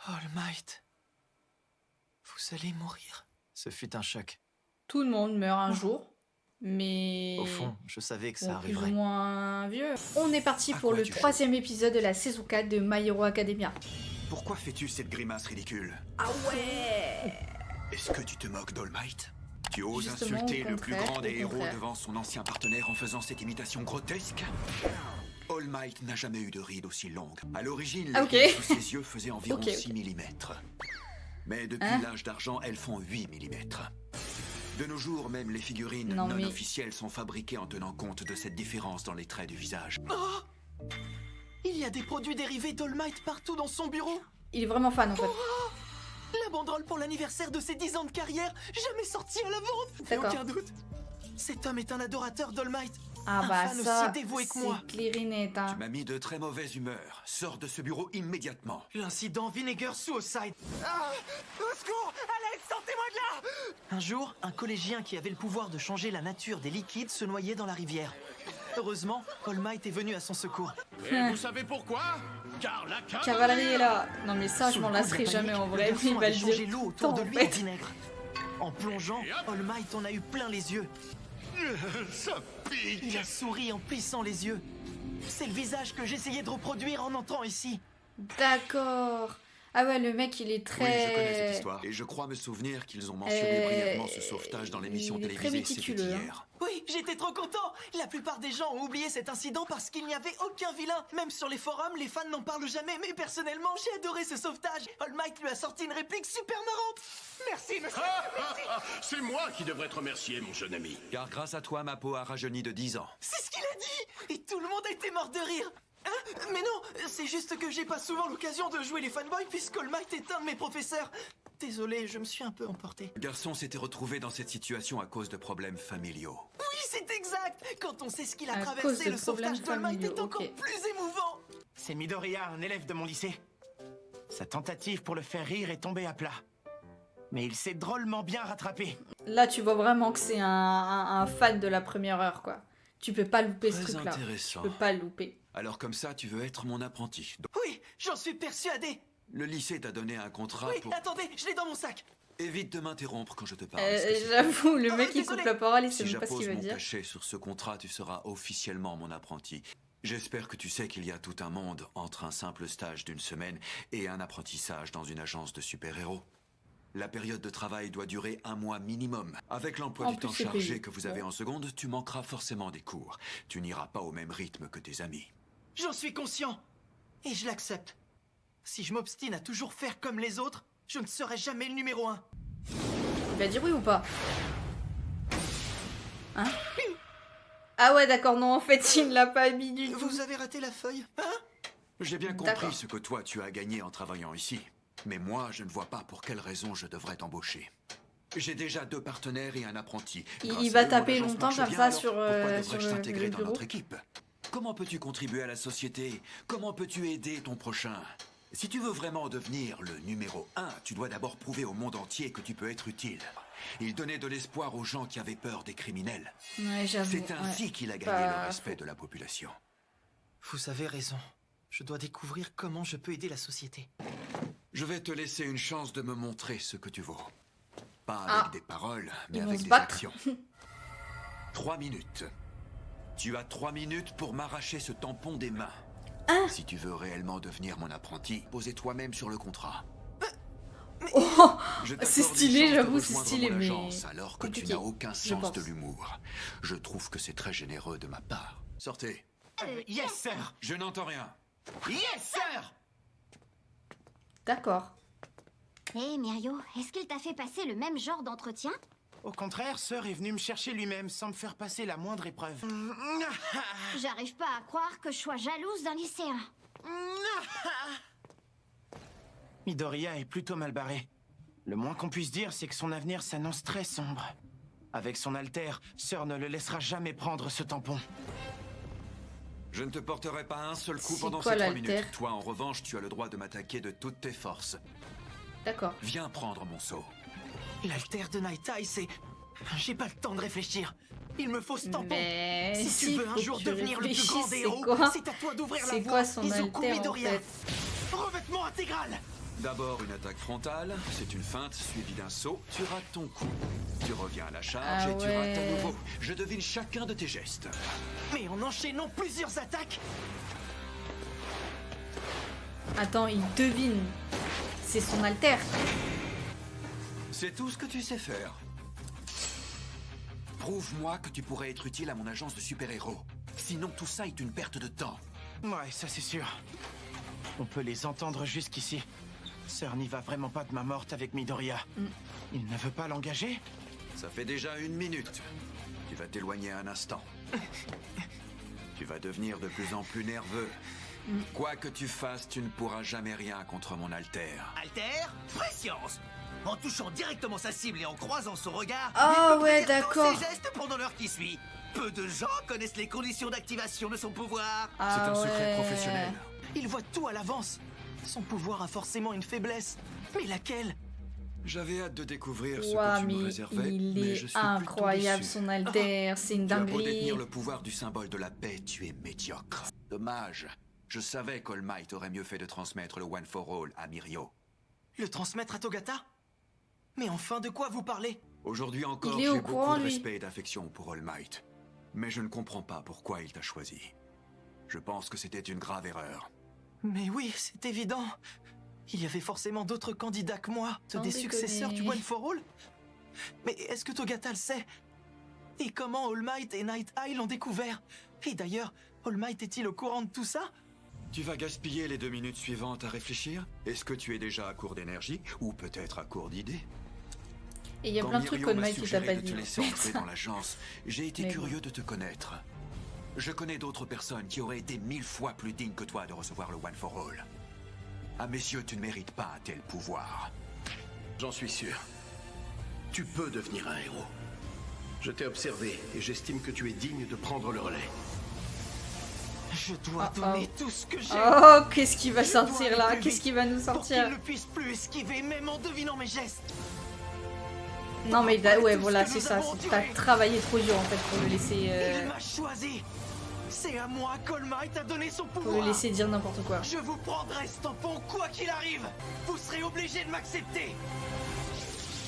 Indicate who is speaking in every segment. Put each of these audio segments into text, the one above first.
Speaker 1: All Might. Vous allez mourir. Ce fut un choc.
Speaker 2: Tout le monde meurt un jour, mais...
Speaker 1: Au fond, je savais que ça
Speaker 2: bon, plus ou
Speaker 1: arriverait.
Speaker 2: moins vieux. On est parti
Speaker 3: À
Speaker 2: pour
Speaker 3: quoi
Speaker 2: le
Speaker 3: tu joues?
Speaker 2: 3e épisode de la saison 4 de My Hero Academia.
Speaker 3: Pourquoi fais-tu cette grimace ridicule?
Speaker 2: Ah ouais!
Speaker 3: Est-ce que tu te moques d'All Might? Tu oses
Speaker 2: Justement,
Speaker 3: insulter
Speaker 2: au
Speaker 3: le plus
Speaker 2: contraire,
Speaker 3: grand des
Speaker 2: au
Speaker 3: héros
Speaker 2: contraire.
Speaker 3: devant son ancien partenaire en faisant cette imitation grotesque? All Might n'a jamais eu de rides aussi longues. À l'origine, les
Speaker 2: Ah, ok.
Speaker 3: rides sous ses yeux faisaient environ
Speaker 2: Ok, ok.
Speaker 3: 6 mm. Mais depuis
Speaker 2: Hein?
Speaker 3: l'âge d'argent, elles font 8 mm. De nos jours, même les figurines
Speaker 2: Non,
Speaker 3: non
Speaker 2: mais-
Speaker 3: officielles sont fabriquées en tenant compte de cette différence dans les traits du visage.
Speaker 1: Oh, il y a des produits dérivés d'All Might partout dans son bureau.
Speaker 2: Il est vraiment fan en fait.
Speaker 1: La banderole pour l'anniversaire de ses 10 ans de carrière, jamais sortie à la vente.
Speaker 2: D'accord.
Speaker 1: Aucun doute. Cet homme est un adorateur d'All Might.
Speaker 2: Ah
Speaker 1: Un
Speaker 2: bah
Speaker 1: fan
Speaker 2: ça,
Speaker 1: aussi dévoué que moi.
Speaker 2: c'est clair et net, hein.
Speaker 3: Tu m'as mis de très mauvaise humeur. Sors de ce bureau immédiatement.
Speaker 1: L'incident Vinegar Suicide. Ah, au secours, Alex, sortez-moi de là. Un jour, un collégien qui avait le pouvoir de changer la nature des liquides se noyait dans la rivière. Heureusement, All Might est venu à son secours.
Speaker 4: Et vous savez pourquoi? Car la
Speaker 2: Cavalerie est là. Non mais ça, je
Speaker 1: Sous
Speaker 2: m'en
Speaker 1: le coup de
Speaker 2: lasserai
Speaker 1: la
Speaker 2: jamais
Speaker 1: panique,
Speaker 2: en
Speaker 1: le
Speaker 2: vrai.
Speaker 1: garçon
Speaker 2: Il va
Speaker 1: avait
Speaker 2: le
Speaker 1: changé
Speaker 2: dire
Speaker 1: l'eau
Speaker 2: tout le
Speaker 1: autour
Speaker 2: temps
Speaker 1: de
Speaker 2: en
Speaker 1: lui en
Speaker 2: fait.
Speaker 1: vinaigre. En plongeant,
Speaker 4: Et hop.
Speaker 1: All Might en a eu plein les yeux.
Speaker 4: Ça pique.
Speaker 1: Il a souri en plissant les yeux. C'est le visage que j'essayais de reproduire en entrant ici.
Speaker 2: D'accord. Ah ouais, le mec, il est
Speaker 3: Oui, je connais cette
Speaker 2: très...
Speaker 3: histoire. Et je crois me souvenir qu'ils ont mentionné brièvement ce sauvetage dans l'émission
Speaker 2: il est très
Speaker 3: télévisée. C'était
Speaker 2: méticuleux, hein.
Speaker 3: hier.
Speaker 1: Oui, j'étais trop content. La plupart des gens ont oublié cet incident parce qu'il n'y avait aucun vilain. Même sur les forums, les fans n'en parlent jamais. Mais personnellement, j'ai adoré ce sauvetage. All Might lui a sorti une réplique super marrante. Merci, monsieur.
Speaker 4: C'est moi qui devrais te remercier, mon jeune ami.
Speaker 3: Car grâce à toi, ma peau a rajeuni de 10 ans.
Speaker 1: C'est ce qu'il a dit. Et tout le monde était mort de rire. Hein? Mais non, c'est juste que j'ai pas souvent l'occasion de jouer les fanboys puisque All Might est un de mes professeurs. Désolé, je me suis un peu emporté.
Speaker 3: Le garçon s'était retrouvé dans cette situation à cause de problèmes familiaux.
Speaker 1: Oui, c'est exact. Quand on sait ce qu'il a
Speaker 2: À cause
Speaker 1: traversé,
Speaker 2: de
Speaker 1: le sauvetage
Speaker 2: problèmes
Speaker 1: d'All Might est
Speaker 2: familiaux,
Speaker 1: encore
Speaker 2: ok.
Speaker 1: plus émouvant.
Speaker 5: C'est Midoriya, un élève de mon lycée. Sa tentative pour le faire rire est tombée à plat. Mais il s'est drôlement bien rattrapé.
Speaker 2: Là, tu vois vraiment que c'est un fan de la première heure, quoi. Tu peux pas louper ce
Speaker 3: Très
Speaker 2: truc-là.
Speaker 3: intéressant.
Speaker 2: Tu peux pas le louper.
Speaker 3: Alors comme ça, tu veux être mon apprenti. Donc,
Speaker 1: Oui, j'en suis persuadé.
Speaker 3: le lycée t'a donné un contrat
Speaker 1: Oui,
Speaker 3: pour...
Speaker 1: attendez, je l'ai dans mon sac.
Speaker 3: Évite de m'interrompre quand je te parle. est-ce que c'est-
Speaker 2: J'avoue, le
Speaker 1: Ah,
Speaker 2: mec, il
Speaker 1: désolé.
Speaker 2: coupe la parole, il sait
Speaker 3: Si
Speaker 2: même pas ce
Speaker 3: j'appose
Speaker 2: qu'il veut
Speaker 3: mon
Speaker 2: dire.
Speaker 3: cachet sur ce contrat, tu seras officiellement mon apprenti. J'espère que tu sais qu'il y a tout un monde entre un simple stage d'une semaine et un apprentissage dans une agence de super-héros. La période de travail doit durer 1 mois minimum. Avec l'emploi
Speaker 2: En
Speaker 3: du
Speaker 2: plus,
Speaker 3: temps
Speaker 2: c'est
Speaker 3: chargé
Speaker 2: payé.
Speaker 3: que vous avez
Speaker 2: Bon.
Speaker 3: en seconde, tu manqueras forcément des cours. Tu n'iras pas au même rythme que tes amis.
Speaker 1: J'en suis conscient. Et je l'accepte. Si je m'obstine à toujours faire comme les autres, je ne serai jamais le numéro 1.
Speaker 2: Il va dire oui ou pas? Hein? Ah ouais, d'accord, non, en fait, il ne l'a pas mis du tout.
Speaker 1: Vous avez raté la feuille, hein?
Speaker 3: J'ai bien
Speaker 2: D'accord.
Speaker 3: compris ce que toi tu as gagné en travaillant ici. Mais moi, je ne vois pas pour quelle raison je devrais t'embaucher. J'ai déjà 2 partenaires et un apprenti.
Speaker 2: Il
Speaker 3: Grâce
Speaker 2: va
Speaker 3: à eux, mon
Speaker 2: taper
Speaker 3: agence
Speaker 2: longtemps
Speaker 3: marche
Speaker 2: comme
Speaker 3: bien,
Speaker 2: ça
Speaker 3: alors
Speaker 2: sur,
Speaker 3: pourquoi
Speaker 2: sur
Speaker 3: devrais-je
Speaker 2: le
Speaker 3: t'intégrer dans
Speaker 2: bureau.
Speaker 3: notre équipe? Comment peux-tu contribuer à la société? Comment peux-tu aider ton prochain? Si tu veux vraiment devenir le numéro 1, tu dois d'abord prouver au monde entier que tu peux être utile. Il donnait de l'espoir aux gens qui avaient peur des criminels.
Speaker 2: Ouais, j'avoue.
Speaker 3: C'est ainsi
Speaker 2: ouais.
Speaker 3: qu'il a gagné
Speaker 2: Pas
Speaker 3: le respect
Speaker 2: faux.
Speaker 3: de la population.
Speaker 1: Vous avez raison. Je dois découvrir comment je peux aider la société.
Speaker 3: Je vais te laisser une chance de me montrer ce que tu vaux. Pas avec
Speaker 2: Ah.
Speaker 3: des paroles, mais
Speaker 2: Ils vont
Speaker 3: avec
Speaker 2: se
Speaker 3: des
Speaker 2: battre.
Speaker 3: actions. 3 minutes. Tu as 3 minutes pour m'arracher ce tampon des mains.
Speaker 2: Hein?
Speaker 3: Si tu veux réellement devenir mon apprenti, posez toi-même sur le contrat.
Speaker 2: Oh,
Speaker 3: Je
Speaker 2: c'est
Speaker 3: t'accorde
Speaker 2: stylé,
Speaker 3: une chance de
Speaker 2: j'avoue, c'est
Speaker 3: rejoindre
Speaker 2: stylé,
Speaker 3: mon
Speaker 2: mais
Speaker 3: agence, alors que tu
Speaker 2: compliqué,
Speaker 3: n'as aucun
Speaker 2: je
Speaker 3: sens
Speaker 2: pense.
Speaker 3: de l'humour. Je trouve que c'est très généreux de ma part. Sortez.
Speaker 5: Yes, sir!
Speaker 3: Je n'entends rien.
Speaker 5: Yes, sir!
Speaker 2: d'accord.
Speaker 6: Hé, Mirio, est-ce qu'il t'a fait passer le même genre d'entretien?
Speaker 5: Au contraire, sir est venu me chercher lui-même sans me faire passer la moindre épreuve.
Speaker 6: J'arrive pas à croire que je sois jalouse d'un lycéen.
Speaker 5: Midoriya est plutôt mal barré. Le moins qu'on puisse dire, c'est que son avenir s'annonce très sombre. Avec son alter, Sir ne le laissera jamais prendre ce tampon.
Speaker 3: Je ne te porterai pas un seul coup
Speaker 2: C'est
Speaker 3: pendant
Speaker 2: quoi
Speaker 3: ces 3
Speaker 2: l'alter?
Speaker 3: minutes. Toi, en revanche, tu as le droit de m'attaquer de toutes tes forces.
Speaker 2: D'accord.
Speaker 3: Viens prendre mon seau.
Speaker 1: L'alter de Night Eye, c'est... J'ai pas le temps de réfléchir. Il me faut ce tampon.
Speaker 2: Mais
Speaker 1: Si tu veux un
Speaker 2: faut
Speaker 1: jour
Speaker 2: que tu
Speaker 1: devenir le plus
Speaker 2: réfléchisses,
Speaker 1: grand des
Speaker 2: c'est
Speaker 1: héros,
Speaker 2: quoi?
Speaker 1: c'est à toi d'ouvrir la
Speaker 2: C'est
Speaker 1: voie.
Speaker 2: quoi son
Speaker 1: Izuku
Speaker 2: alter en
Speaker 1: Midoriya.
Speaker 2: fait?
Speaker 1: Revêtement intégral.
Speaker 3: D'abord une attaque frontale, c'est une feinte suivie d'un saut, tu rates ton coup. Tu reviens à la charge
Speaker 2: Ah
Speaker 3: et tu rates à
Speaker 2: ouais.
Speaker 3: nouveau. Je devine chacun de tes gestes.
Speaker 1: Mais en enchaînant plusieurs attaques,
Speaker 2: Attends, il devine. C'est son alter.
Speaker 3: C'est tout ce que tu sais faire. Prouve-moi que tu pourrais être utile à mon agence de super-héros. Sinon tout ça est une perte de temps.
Speaker 5: Ouais, ça c'est sûr. On peut les entendre jusqu'ici. Sœur n'y va vraiment pas de main morte avec Midoriya. Il ne veut pas l'engager?
Speaker 3: Ça fait déjà 1 minute. Tu vas t'éloigner un instant. Tu vas devenir de plus en plus nerveux. Quoi que tu fasses, tu ne pourras jamais rien contre mon alter.
Speaker 7: Alter, préscience. En touchant directement sa cible et en croisant son regard,
Speaker 2: Ah
Speaker 7: il peut
Speaker 2: ouais,
Speaker 7: prédire tous
Speaker 2: d'accord.
Speaker 7: ses gestes pendant l'heure qui suit. Peu de gens connaissent les conditions d'activation de son pouvoir.
Speaker 3: C'est
Speaker 2: Ah
Speaker 3: un secret
Speaker 2: ouais.
Speaker 3: professionnel.
Speaker 1: il voit tout à l'avance. Son pouvoir a forcément une faiblesse. Mais laquelle?
Speaker 3: J'avais hâte de découvrir ce
Speaker 2: Ouah,
Speaker 3: que tu me
Speaker 2: mais
Speaker 3: réservais,
Speaker 2: il
Speaker 3: mais
Speaker 2: est
Speaker 3: je suis
Speaker 2: incroyable
Speaker 3: plutôt déçu.
Speaker 2: son alter, c'est une
Speaker 3: Tu as beau
Speaker 2: dinguerie.
Speaker 3: détenir le pouvoir du symbole de la paix, tu es médiocre. Dommage. Je savais qu'All Might aurait mieux fait de transmettre le One for All à Mirio.
Speaker 1: Le transmettre à Togata? Mais enfin, de quoi vous parlez?
Speaker 3: Aujourd'hui encore,
Speaker 2: Il est au
Speaker 3: j'ai beaucoup
Speaker 2: courant,
Speaker 3: de
Speaker 2: lui.
Speaker 3: respect et d'affection pour All Might. Mais je ne comprends pas pourquoi il t'a choisi. Je pense que c'était une grave erreur.
Speaker 1: Mais oui, c'est évident. Il y avait forcément d'autres candidats que moi,
Speaker 2: Sans
Speaker 1: des successeurs du
Speaker 2: déconner.
Speaker 1: One for All. Mais est-ce que Togata le sait? Et comment All Might et Night Eye l'ont découvert? Et d'ailleurs, All Might est-il au courant de tout ça?
Speaker 3: Tu vas gaspiller les 2 minutes suivantes à réfléchir? Est-ce que tu es déjà à court d'énergie? Ou peut-être à court d'idées?
Speaker 2: Et il y a
Speaker 3: Quand
Speaker 2: plein de trucs
Speaker 3: Mirio
Speaker 2: qu'on
Speaker 3: m'a
Speaker 2: m'a qui t'a
Speaker 3: suggéré
Speaker 2: pas
Speaker 3: de
Speaker 2: dit.
Speaker 3: te laisser entrer dans l'agence, j'ai été
Speaker 2: Mais
Speaker 3: curieux de te connaître. Je connais d'autres personnes qui auraient été 1000 fois plus dignes que toi de recevoir le One for All. À mes yeux, tu ne mérites pas un tel pouvoir.
Speaker 4: J'en suis sûr. Tu peux devenir un héros. Je t'ai observé et j'estime que tu es digne de prendre le relais.
Speaker 1: Je dois
Speaker 2: Oh,
Speaker 1: donner tout ce que j'ai.
Speaker 2: Oh, qu'est-ce qui va
Speaker 1: Je dois
Speaker 2: sortir
Speaker 1: aller
Speaker 2: là?
Speaker 1: plus
Speaker 2: Qu'est-ce
Speaker 1: vite
Speaker 2: qui va nous
Speaker 1: Pour qu'il
Speaker 2: sortir?
Speaker 1: ne puisse plus esquiver, même en devinant mes gestes.
Speaker 2: Non mais
Speaker 1: Après
Speaker 2: ouais,
Speaker 1: tout
Speaker 2: voilà,
Speaker 1: ce que
Speaker 2: c'est
Speaker 1: nous
Speaker 2: ça.
Speaker 1: avons
Speaker 2: T'as
Speaker 1: enduré.
Speaker 2: travaillé trop dur en fait pour le laisser,
Speaker 1: Il m'a choisi. C'est à moi qu'All Might a donné son
Speaker 2: pour
Speaker 1: pouvoir.
Speaker 2: le laisser dire n'importe quoi.
Speaker 1: Je vous prendrai ce tampon quoi qu'il arrive. Vous serez obligé de m'accepter.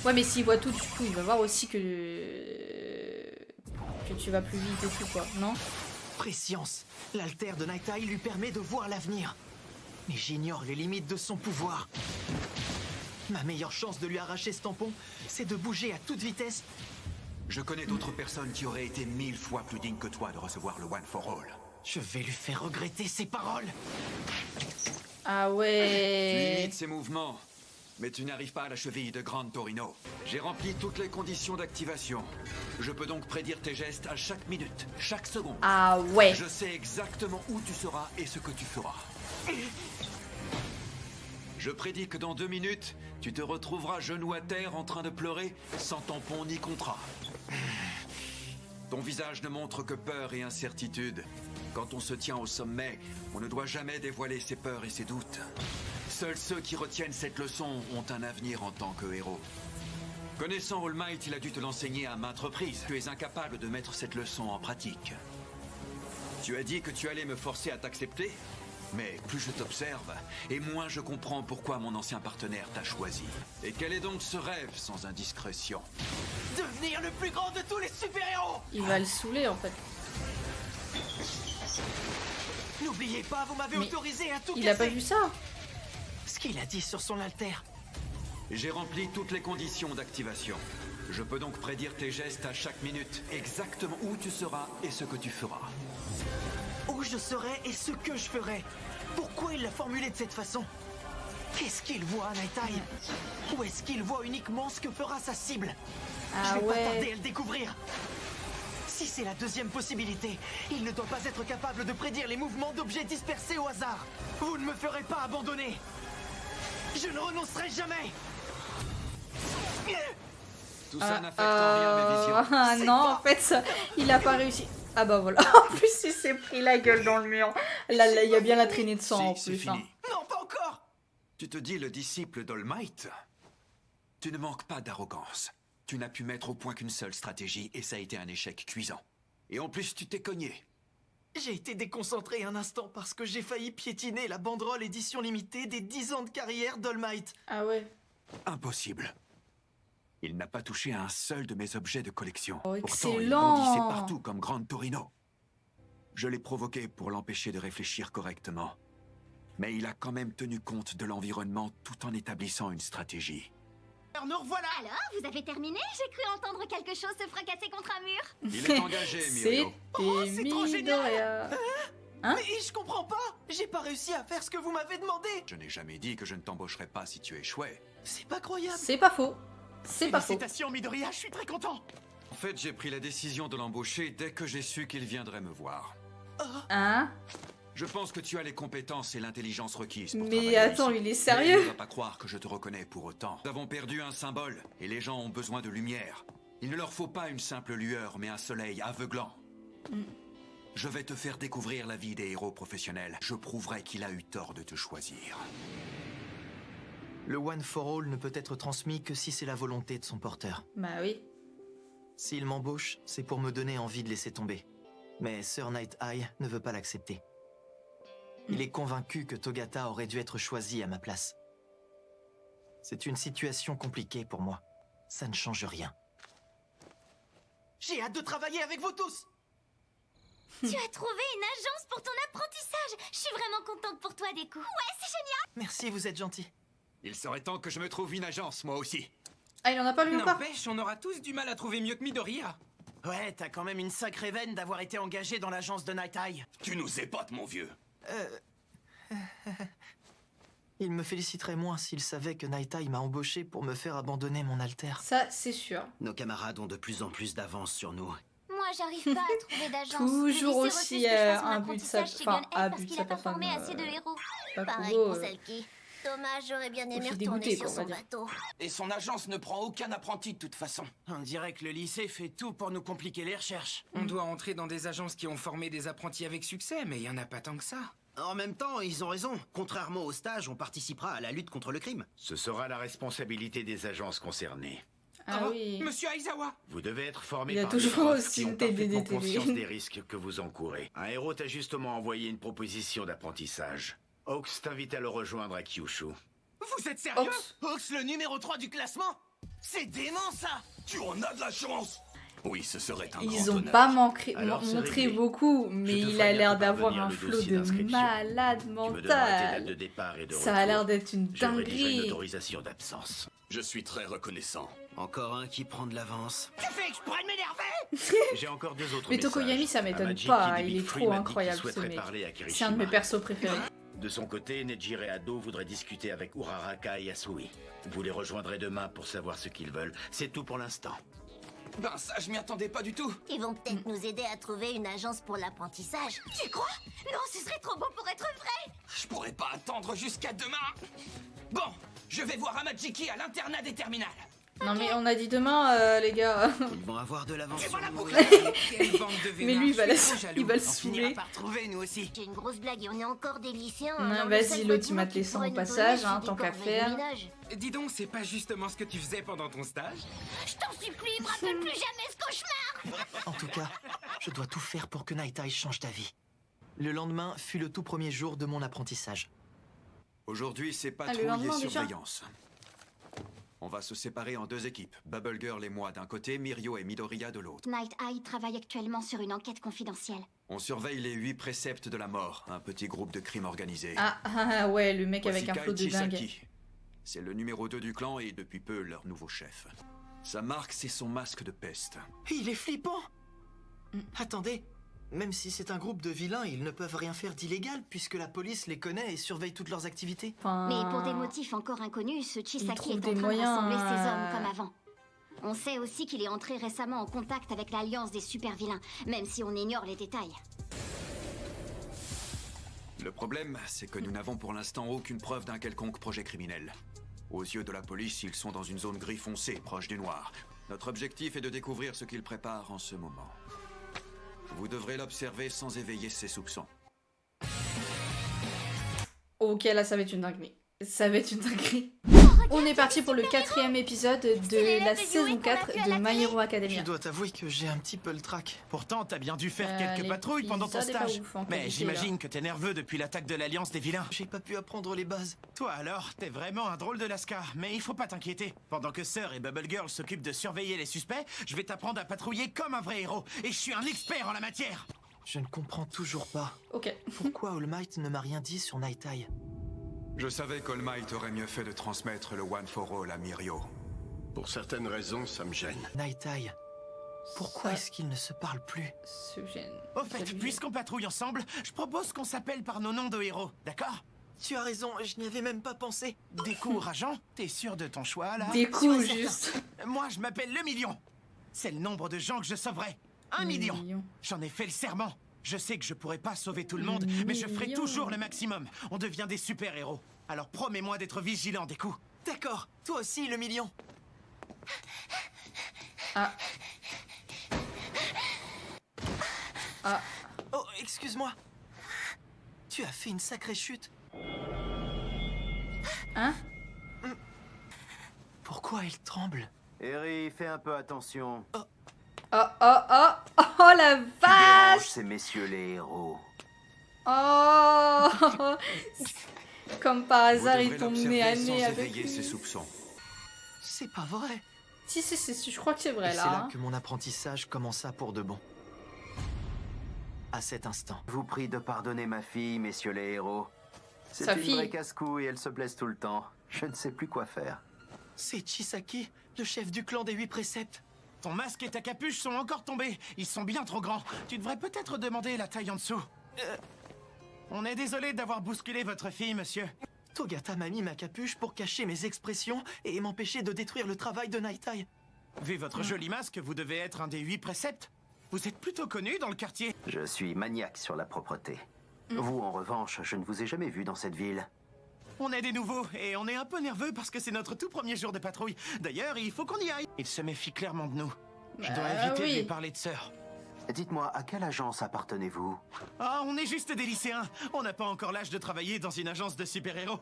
Speaker 2: Ouais, mais s'il voit tout, du coup, il va voir aussi que tu vas plus vite et tout quoi, non?
Speaker 1: Préscience, l'alter de Night Eye lui permet de voir l'avenir. Mais j'ignore les limites de son pouvoir. Ma meilleure chance de lui arracher ce tampon, c'est de bouger à toute vitesse.
Speaker 3: Je connais d'autres personnes qui auraient été 1000 fois plus dignes que toi de recevoir le One for All.
Speaker 1: Je vais lui faire regretter ses paroles.
Speaker 2: Ah
Speaker 3: Tu
Speaker 2: ouais.
Speaker 3: imites ses mouvements, mais tu n'arrives pas à la cheville de Grand Torino. J'ai rempli toutes les conditions d'activation. Je peux donc prédire tes gestes à chaque minute, chaque seconde.
Speaker 2: Ah ouais.
Speaker 3: Je sais exactement où tu seras et ce que tu feras. Je prédis que dans 2 minutes, tu te retrouveras genou à terre en train de pleurer, sans tampon ni contrat. Ton visage ne montre que peur et incertitude. Quand on se tient au sommet, on ne doit jamais dévoiler ses peurs et ses doutes. Seuls ceux qui retiennent cette leçon ont un avenir en tant que héros. Connaissant All Might, il a dû te l'enseigner à maintes reprises. Tu es incapable de mettre cette leçon en pratique. Tu as dit que tu allais me forcer à t'accepter, mais plus je t'observe, et moins je comprends pourquoi mon ancien partenaire t'a choisi. Et quel est donc ce rêve sans indiscrétion?
Speaker 1: Devenir le plus grand de tous les super-héros.
Speaker 2: Il va le saouler en fait.
Speaker 1: N'oubliez pas, vous m'avez
Speaker 2: Mais
Speaker 1: autorisé à tout
Speaker 2: Il a
Speaker 1: casser.
Speaker 2: pas vu ça?
Speaker 1: Ce qu'il a dit sur son alter.
Speaker 3: J'ai rempli toutes les conditions d'activation. Je peux donc prédire tes gestes à chaque minute, exactement où tu seras et ce que tu feras.
Speaker 1: Où je serai et ce que je ferai. Pourquoi il l'a formulé de cette façon? Qu'est-ce qu'il voit, Night Eye? Ou est-ce qu'il voit uniquement ce que fera sa cible?
Speaker 2: Ah
Speaker 1: Je vais pas tarder
Speaker 2: ouais.
Speaker 1: à le découvrir. Si c'est la deuxième possibilité, il ne doit pas être capable de prédire les mouvements d'objets dispersés au hasard. Vous ne me ferez pas abandonner. Je ne renoncerai jamais.
Speaker 3: Tout ça n'affecte en rien mes visions.
Speaker 2: Ah
Speaker 1: C'est
Speaker 2: non,
Speaker 1: pas-
Speaker 2: en fait, ça, il a pas réussi. Ah bah voilà. En plus, il s'est pris la gueule dans le mur. Là, il y a bien la traînée de sang en
Speaker 3: Si, c'est
Speaker 2: plus.
Speaker 3: fini.
Speaker 2: Hein.
Speaker 1: Non, pas encore.
Speaker 3: Tu te dis le disciple d'All Might? Tu ne manques pas d'arrogance. Tu n'as pu mettre au point qu'une seule stratégie et ça a été un échec cuisant. Et en plus, tu t'es cogné.
Speaker 1: J'ai été déconcentré un instant parce que j'ai failli piétiner la banderole édition limitée des 10 ans de carrière d'All Might.
Speaker 2: Ah ouais.
Speaker 3: Impossible. Il n'a pas touché à un seul de mes objets de collection.
Speaker 2: Oh,
Speaker 3: Pourtant, il
Speaker 2: excellent.
Speaker 3: bondissait partout comme Grande Torino. Je l'ai provoqué pour l'empêcher de réfléchir correctement. Mais il a quand même tenu compte de l'environnement tout en établissant une stratégie.
Speaker 5: Nous revoilà.
Speaker 6: Alors, vous avez terminé? J'ai cru entendre quelque chose se fracasser contre un mur.
Speaker 3: Il est engagé, Mirio.
Speaker 2: C'était Midoriya. Hein?
Speaker 1: Mais je comprends pas. J'ai pas réussi à faire ce que vous m'avez demandé.
Speaker 3: Je n'ai jamais dit que je ne t'embaucherai pas si tu échouais.
Speaker 1: C'est pas croyable.
Speaker 2: C'est pas faux. C'est pas faux.
Speaker 5: Félicitations, Midoriya, je suis très content.
Speaker 3: En fait, j'ai pris la décision de l'embaucher dès que j'ai su qu'il viendrait me voir.
Speaker 2: Hein?
Speaker 3: Je pense que tu as les compétences et l'intelligence requises pour
Speaker 2: Mais
Speaker 3: travailler
Speaker 2: attends,
Speaker 3: ici.
Speaker 2: il est
Speaker 3: Mais
Speaker 2: sérieux?
Speaker 3: ne va pas croire que je te reconnais pour autant. Nous avons perdu un symbole, et les gens ont besoin de lumière. Il ne leur faut pas une simple lueur, mais un soleil aveuglant. Je vais te faire découvrir la vie des héros professionnels. Je prouverai qu'il a eu tort de te choisir.
Speaker 1: Le One for All ne peut être transmis que si c'est la volonté de son porteur.
Speaker 2: Bah oui.
Speaker 1: S'il m'embauche, c'est pour me donner envie de laisser tomber. Mais Sir Night Eye ne veut pas l'accepter. Il est convaincu que Togata aurait dû être choisi à ma place. C'est une situation compliquée pour moi. Ça ne change rien. J'ai hâte de travailler avec vous tous!
Speaker 6: Tu as trouvé une agence pour ton apprentissage. Je suis vraiment contente pour toi, Deku. Ouais, c'est génial.
Speaker 1: Merci, vous êtes gentil.
Speaker 3: Il serait temps que je me trouve une agence, moi aussi.
Speaker 2: Ah, il en a pas lui encore?
Speaker 5: N'empêche, on aura tous du mal à trouver mieux que Midoriya. Ouais, t'as quand même une sacrée veine d'avoir été engagé dans l'agence de Night Eye.
Speaker 3: Tu nous épates, mon vieux.
Speaker 1: Il me féliciterait moins s'il savait que Night Eye m'a embauché pour me faire abandonner mon alter.
Speaker 2: Ça, c'est sûr.
Speaker 7: Nos camarades ont de plus en plus d'avance sur nous.
Speaker 6: Moi, j'arrive pas à trouver d'agence.
Speaker 2: Toujours
Speaker 6: Le lycée
Speaker 2: aussi,
Speaker 6: refuse que je fasse mon
Speaker 2: un but de sa-
Speaker 6: apprentissage chez
Speaker 2: enfin,
Speaker 6: Gunhead
Speaker 2: un
Speaker 6: parce
Speaker 2: but de
Speaker 6: qu'il
Speaker 2: sa
Speaker 6: a pas
Speaker 2: personne,
Speaker 6: formé assez de héros.
Speaker 2: Bakugo,
Speaker 6: Pareil pour Selkie. Dommage, j'aurais bien aimé
Speaker 2: suis
Speaker 6: retourner
Speaker 2: dégoûtée,
Speaker 6: sur
Speaker 2: quoi, on va
Speaker 6: son
Speaker 2: dire.
Speaker 6: bateau.
Speaker 5: Et son agence ne prend aucun apprenti de toute façon. On dirait que le lycée fait tout pour nous compliquer les recherches.
Speaker 8: On doit entrer dans des agences qui ont formé des apprentis avec succès, mais il y en a pas tant que ça.
Speaker 7: En même temps, ils ont raison. Contrairement au stage, on participera à la lutte contre le crime.
Speaker 9: Ce sera la responsabilité des agences concernées.
Speaker 2: Ah
Speaker 8: Oh,
Speaker 2: oui.
Speaker 8: Monsieur Aizawa!
Speaker 9: Vous devez être formé
Speaker 2: Il y a
Speaker 9: par
Speaker 2: toujours
Speaker 9: des profs
Speaker 2: aussi
Speaker 9: qui ont
Speaker 2: une TDD
Speaker 9: parfaitement
Speaker 2: télé.
Speaker 9: conscience des risques que vous encourez. Un héros t'a justement envoyé une proposition d'apprentissage. Ox t'invite à le rejoindre à Kyushu.
Speaker 5: Vous êtes sérieux?
Speaker 2: Ops.
Speaker 5: Ox, le numéro 3 du classement? C'est dément, ça!
Speaker 3: Tu en as de la chance. Oui, ce serait un
Speaker 2: Ils
Speaker 3: grand
Speaker 2: ont
Speaker 3: honneur.
Speaker 2: pas
Speaker 9: Alors, c'est
Speaker 2: montré
Speaker 9: réglé.
Speaker 2: beaucoup, mais
Speaker 9: Je te
Speaker 2: il
Speaker 9: ferai
Speaker 2: a l'air
Speaker 9: bientôt
Speaker 2: d'avoir
Speaker 9: parvenir
Speaker 2: un
Speaker 9: le
Speaker 2: flot
Speaker 9: dossier
Speaker 2: de
Speaker 9: d'inscription.
Speaker 2: malade
Speaker 9: Tu me donneras tes dates de
Speaker 2: mental.
Speaker 9: départ et de
Speaker 2: Ça a
Speaker 9: retour.
Speaker 2: l'air d'être une
Speaker 9: Je rédigerai une
Speaker 2: dinguerie.
Speaker 9: autorisation d'absence.
Speaker 3: Je suis très reconnaissant.
Speaker 7: Encore un qui prend de l'avance.
Speaker 5: Tu fais exprès de m'énerver?
Speaker 9: J'ai encore deux autres
Speaker 2: Mais
Speaker 9: messages.
Speaker 2: Tokoyami, ça m'étonne
Speaker 9: Amaji
Speaker 2: pas,
Speaker 9: Kid
Speaker 2: il
Speaker 9: Big
Speaker 2: est
Speaker 9: Free
Speaker 2: trop
Speaker 9: m'a dit qu'il
Speaker 2: incroyable ce
Speaker 9: souhaiterait
Speaker 2: mec.
Speaker 9: parler à
Speaker 2: C'est un de mes
Speaker 9: Kirishima.
Speaker 2: persos préférés.
Speaker 9: De son côté, Nejire Ado voudrait discuter avec Uraraka et Yasui. Vous les rejoindrez demain pour savoir ce qu'ils veulent. C'est tout pour l'instant.
Speaker 8: Ben ça, je m'y attendais pas du tout.
Speaker 6: Ils vont peut-être nous aider à trouver une agence pour l'apprentissage. Tu crois? Non, ce serait trop beau pour être vrai.
Speaker 8: Je pourrais pas attendre jusqu'à demain. Bon, je vais voir Amajiki à l'internat des terminales.
Speaker 2: Non mais on a dit demain, les gars.
Speaker 7: Ils vont avoir de l'avance
Speaker 8: Tu
Speaker 7: sur
Speaker 8: vas la
Speaker 7: nous.
Speaker 8: boucler. Quelle bande de
Speaker 2: Mais lui, il va,
Speaker 8: vénards, je suis
Speaker 2: la...
Speaker 8: trop jaloux.
Speaker 2: il va le
Speaker 5: On finira
Speaker 2: saouler.
Speaker 5: par trouver, nous aussi.
Speaker 6: J'ai une grosse blague et on est encore des lycéens.
Speaker 2: Non,
Speaker 6: alors le
Speaker 2: vas-y,
Speaker 6: seul
Speaker 2: l'autre, il
Speaker 6: bâtiment
Speaker 2: m'a te
Speaker 6: qui
Speaker 2: laissé en
Speaker 6: pourrait nous
Speaker 2: passage,
Speaker 6: donner,
Speaker 2: hein,
Speaker 6: c'est
Speaker 2: tant
Speaker 6: des
Speaker 2: qu'à
Speaker 6: corvées de
Speaker 2: faire.
Speaker 6: ménage.
Speaker 8: Dis donc, c'est pas justement ce que tu faisais pendant ton stage?
Speaker 6: Je t'en supplie, me rappelle plus jamais ce cauchemar.
Speaker 1: En tout cas, je dois tout faire pour que Night Eye change d'avis. Le lendemain fut le tout premier jour de mon apprentissage.
Speaker 3: Aujourd'hui, c'est
Speaker 2: le
Speaker 3: patrouille
Speaker 2: lendemain,
Speaker 3: et
Speaker 2: déjà.
Speaker 3: surveillance. On va se séparer en deux équipes. Bubble Girl et moi d'un côté, Mirio et Midoriya de l'autre.
Speaker 6: Night Eye travaille actuellement sur une enquête confidentielle.
Speaker 3: On surveille les 8 préceptes de la mort, un petit groupe de crime organisé.
Speaker 2: Ah ouais, le mec avec un
Speaker 3: Voici
Speaker 2: flot de
Speaker 3: Kai
Speaker 2: dingue.
Speaker 3: Chisaki. C'est le numéro 2 du clan et depuis peu leur nouveau chef. Sa marque, c'est son masque de peste.
Speaker 1: Il est flippant. Attendez, même si c'est un groupe de vilains, ils ne peuvent rien faire d'illégal puisque la police les connaît et surveille toutes leurs activités.
Speaker 2: Enfin,
Speaker 6: Mais pour des motifs encore inconnus, ce Chisaki
Speaker 2: trouve
Speaker 6: est en
Speaker 2: des
Speaker 6: train de
Speaker 2: moyens,
Speaker 6: rassembler ses hommes comme avant. On sait aussi qu'il est entré récemment en contact avec l'Alliance des super-vilains, même si on ignore les détails.
Speaker 3: Le problème, c'est que nous n'avons pour l'instant aucune preuve d'un quelconque projet criminel. Aux yeux de la police, ils sont dans une zone gris foncé, proche du noir. Notre objectif est de découvrir ce qu'ils préparent en ce moment. Vous devrez l'observer sans éveiller ses soupçons.
Speaker 2: Ok, là, ça va être une dinguerie. Ça va être une dinguerie.
Speaker 6: Oh,
Speaker 2: On est parti pour le 4e épisode de la saison 4 de My Hero
Speaker 1: Je
Speaker 2: Academia.
Speaker 1: dois t'avouer que j'ai un petit peu le trac.
Speaker 5: Pourtant, t'as bien dû faire quelques patrouilles pendant ton
Speaker 2: l'épisode est pas
Speaker 5: stage.
Speaker 2: ouf en
Speaker 5: Mais
Speaker 2: qualité,
Speaker 5: j'imagine que t'es nerveux depuis l'attaque de l'Alliance des vilains.
Speaker 1: J'ai pas pu apprendre les bases.
Speaker 5: Toi alors, t'es vraiment un drôle de lascar, mais il faut pas t'inquiéter. Pendant que Sœur et Bubble Girl s'occupent de surveiller les suspects, je vais t'apprendre à patrouiller comme un vrai héros. Et je suis un expert en la matière.
Speaker 1: Je ne comprends toujours pas.
Speaker 2: Ok.
Speaker 1: Pourquoi All Might ne m'a rien dit sur Night Eye?
Speaker 3: Je savais qu'All Might aurait mieux fait de transmettre le One for All à Mirio.
Speaker 4: Pour certaines raisons, ça me gêne.
Speaker 1: Night Eye, pourquoi
Speaker 2: Ça
Speaker 1: est-ce qu'ils ne se parlent plus?
Speaker 2: se gêne.
Speaker 5: Au fait, puisqu'on patrouille ensemble, je propose qu'on s'appelle par nos noms de héros, d'accord?
Speaker 1: Tu as raison, je n'y avais même pas pensé.
Speaker 5: Décourageant? T'es sûr de ton choix là?
Speaker 2: Des
Speaker 1: Tu
Speaker 2: coups,
Speaker 1: es certain.
Speaker 2: juste.
Speaker 5: Moi, je m'appelle le million. C'est le nombre de gens que je sauverai. 1 million. J'en ai fait le serment. Je sais que je pourrais pas sauver tout le monde, mais je ferai
Speaker 2: Million.
Speaker 5: toujours le maximum. On devient des super-héros. Alors promets-moi d'être vigilant des coups.
Speaker 1: D'accord, toi aussi le million.
Speaker 2: Ah. Ah.
Speaker 1: Oh, excuse-moi. Tu as fait une sacrée chute.
Speaker 2: Hein?
Speaker 1: Pourquoi elle tremble?
Speaker 10: Eri, fais un peu attention.
Speaker 2: Oh, oh, oh. Oh, la
Speaker 10: Tu déranges
Speaker 2: vache!
Speaker 10: ces messieurs les héros.
Speaker 2: Oh! Comme par hasard,
Speaker 3: Vous
Speaker 2: il
Speaker 3: devrez
Speaker 2: tombe
Speaker 3: l'observer
Speaker 2: nez à
Speaker 3: sans
Speaker 2: nez avec
Speaker 3: éveiller
Speaker 2: lui.
Speaker 3: ses soupçons.
Speaker 1: C'est pas vrai.
Speaker 2: Si, je crois que c'est
Speaker 1: Et
Speaker 2: vrai,
Speaker 1: c'est
Speaker 2: là.
Speaker 1: là
Speaker 2: hein.
Speaker 1: que mon apprentissage commença pour de bon. À cet instant.
Speaker 10: Je vous prie de pardonner ma fille, messieurs les héros. C'est
Speaker 2: Sa
Speaker 10: une
Speaker 2: fille.
Speaker 10: vraie casse-cou et elle se blesse tout le temps. Je ne sais plus quoi faire.
Speaker 1: C'est Chisaki, le chef du clan des 8 préceptes.
Speaker 5: Ton masque et ta capuche sont encore tombés. Ils sont bien trop grands. Tu devrais peut-être demander la taille en dessous. On est désolé d'avoir bousculé votre fille, monsieur.
Speaker 1: Togata m'a mis ma capuche pour cacher mes expressions et m'empêcher de détruire le travail de Night Eye.
Speaker 5: Vu votre joli masque, vous devez être un des 8 préceptes. Vous êtes plutôt connu dans le quartier.
Speaker 10: Je suis maniaque sur la propreté. Vous, en revanche, je ne vous ai jamais vu dans cette ville.
Speaker 5: On est des nouveaux et on est un peu nerveux parce que c'est notre tout premier jour de patrouille. D'ailleurs, il faut qu'on y aille. Il se méfie clairement de nous. Je dois éviter de lui parler de Sœur.
Speaker 10: Dites-moi, à quelle agence appartenez-vous?
Speaker 5: Ah, on est juste des lycéens. On n'a pas encore l'âge de travailler dans une agence de super-héros.